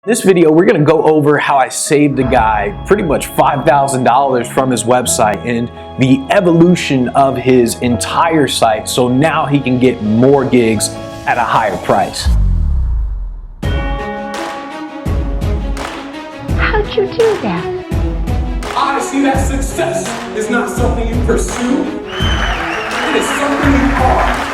This video, we're going to go over how I saved a guy pretty much $5,000 from his website and the evolution of his entire site so now he can get more gigs at a higher price. How'd you do that? I see that success is not something you pursue, it is something you are.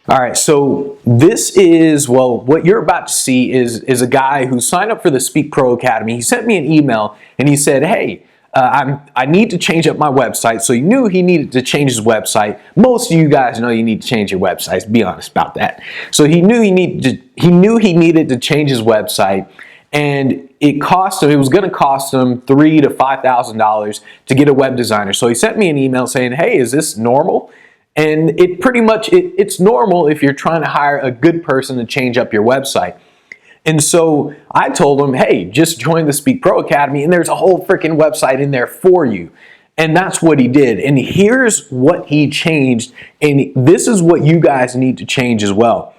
All right, so this is, well, what you're about to see is a guy who signed up for the Speak Pro Academy. He sent me an email and he said, hey, I need to change up my website. So he knew he needed to change his website. Most of you guys know you need to change your websites, be honest about that. So he knew he needed to change his website, and it was going to cost him $3,000 to $5,000 to get a web designer. So he sent me an email saying, hey, is this normal? And it pretty much, it's normal if you're trying to hire a good person to change up your website. And so I told him, hey, just join the Speak Pro Academy and there's a whole freaking website in there for you. And that's what he did. And here's what he changed. And this is what you guys need to change as well.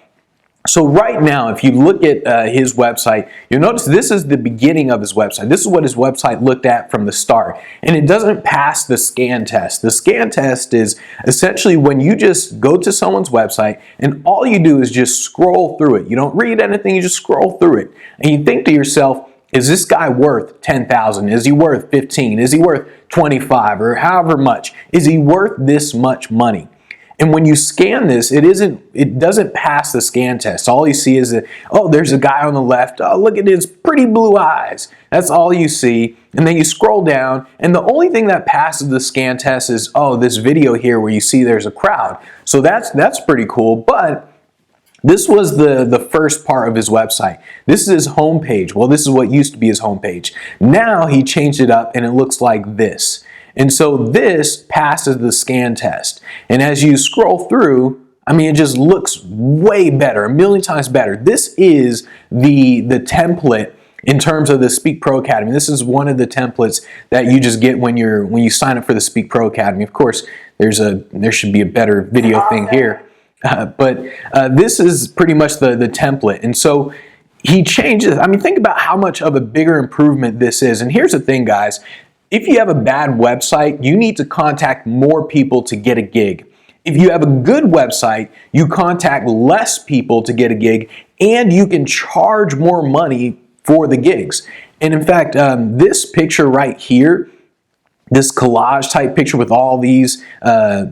So right now, if you look at his website, you'll notice this is the beginning of his website. This is what his website looked at from the start. And it doesn't pass the scan test. The scan test is essentially when you just go to someone's website and all you do is just scroll through it. You don't read anything, you just scroll through it. And you think to yourself, is this guy worth 10,000? Is he worth 15? Is he worth 25 or however much? Is he worth this much money? And when you scan this, it doesn't pass the scan test. All you see is that, oh, there's a guy on the left. Oh, look at his pretty blue eyes. That's all you see. And then you scroll down, and the only thing that passes the scan test is, oh, this video here where you see there's a crowd. So that's pretty cool. But this was the first part of his website. This is his homepage. Well, this is what used to be his homepage. Now he changed it up, and it looks like this. And so this passes the scan test. And as you scroll through, I mean, it just looks way better, a million times better. This is the template in terms of the Speak Pro Academy. This is one of the templates that you just get when you sign up for the Speak Pro Academy. Of course, there should be a better video thing here. But this is pretty much the template. And so he changes. I mean, think about how much of a bigger improvement this is. And here's the thing, guys. If you have a bad website, you need to contact more people to get a gig. If you have a good website, you contact less people to get a gig, and you can charge more money for the gigs. And in fact, this picture right here, this collage type picture with all these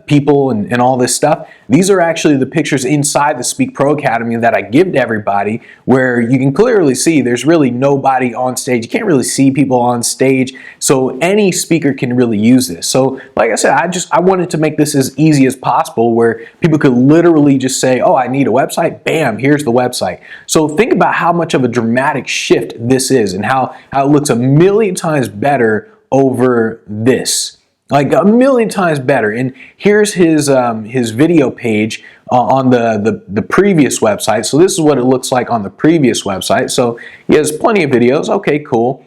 people and all this stuff, these are actually the pictures inside the Speak Pro Academy that I give to everybody, where you can clearly see there's really nobody on stage. You can't really see people on stage, so any speaker can really use this. So like I said, I wanted to make this as easy as possible, where people could literally just say, oh, I need a website, bam, here's the website. So think about how much of a dramatic shift this is and how it looks a million times better over this, like a million times better. And here's his video page on the previous website. So this is what it looks like on the previous website. So he has plenty of videos. Okay, cool.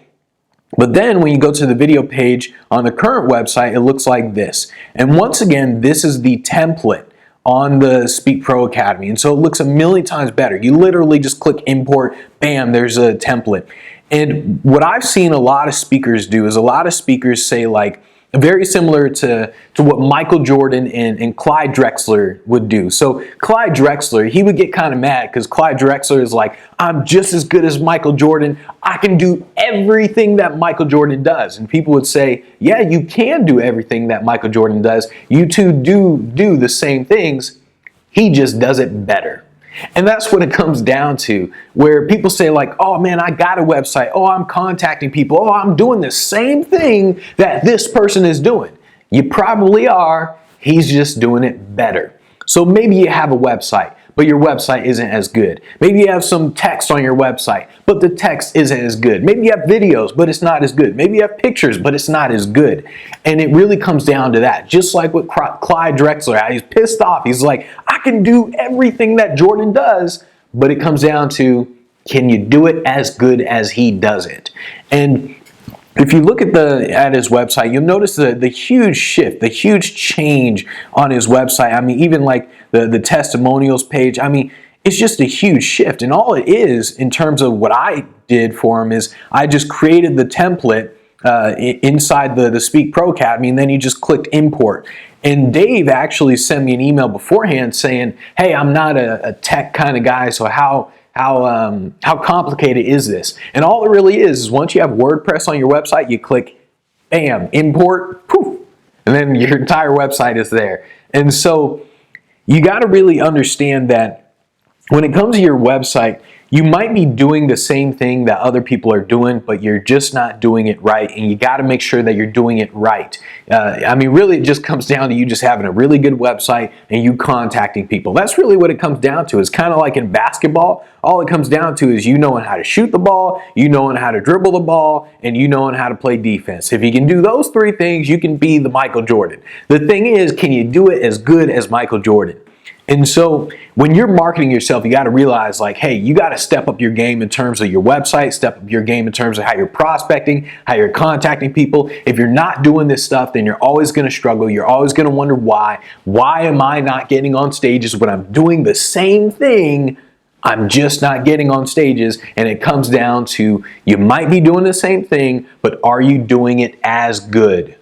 But then when you go to the video page on the current website, it looks like this. And once again, this is the template on the Speak Pro Academy. And so it looks a million times better. You literally just click import, bam, there's a template. And what I've seen a lot of speakers do is a lot of speakers say, like, very similar to what Michael Jordan and Clyde Drexler would do. So Clyde Drexler, he would get kind of mad because Clyde Drexler is like, I'm just as good as Michael Jordan. I can do everything that Michael Jordan does. And people would say, yeah, you can do everything that Michael Jordan does. You two do the same things. He just does it better. And that's what it comes down to, where people say, like, oh man, I got a website. Oh, I'm contacting people. Oh, I'm doing the same thing that this person is doing. You probably are. He's just doing it better. So maybe you have a website, but your website isn't as good. Maybe you have some text on your website, but the text isn't as good. Maybe you have videos, but it's not as good. Maybe you have pictures, but it's not as good. And it really comes down to that. Just like with Clyde Drexler, he's pissed off. He's like, I can do everything that Jordan does, but it comes down to, can you do it as good as he does it? And if you look at his website, you'll notice the huge shift, the huge change on his website. I mean, even like the testimonials page. I mean, it's just a huge shift. And all it is, in terms of what I did for him, is I just created the template inside the Speak Pro Academy, and then you just clicked import. And Dave actually sent me an email beforehand saying, hey, I'm not a tech kind of guy, so how complicated is this? And all it really is once you have WordPress on your website, you click, bam, import, poof, and then your entire website is there. And so you got to really understand that when it comes to your website, you might be doing the same thing that other people are doing, but you're just not doing it right, and you got to make sure that you're doing it right. I mean, really, it just comes down to you just having a really good website and you contacting people. That's really what it comes down to. It's kind of like in basketball. All it comes down to is you knowing how to shoot the ball, you knowing how to dribble the ball, and you knowing how to play defense. If you can do those three things, you can be the Michael Jordan. The thing is, can you do it as good as Michael Jordan? And so when you're marketing yourself, you got to realize, like, hey, you got to step up your game in terms of your website, step up your game in terms of how you're prospecting, how you're contacting people. If you're not doing this stuff, then you're always going to struggle. You're always going to wonder why. Why am I not getting on stages when I'm doing the same thing? I'm just not getting on stages. And it comes down to, you might be doing the same thing, but are you doing it as good?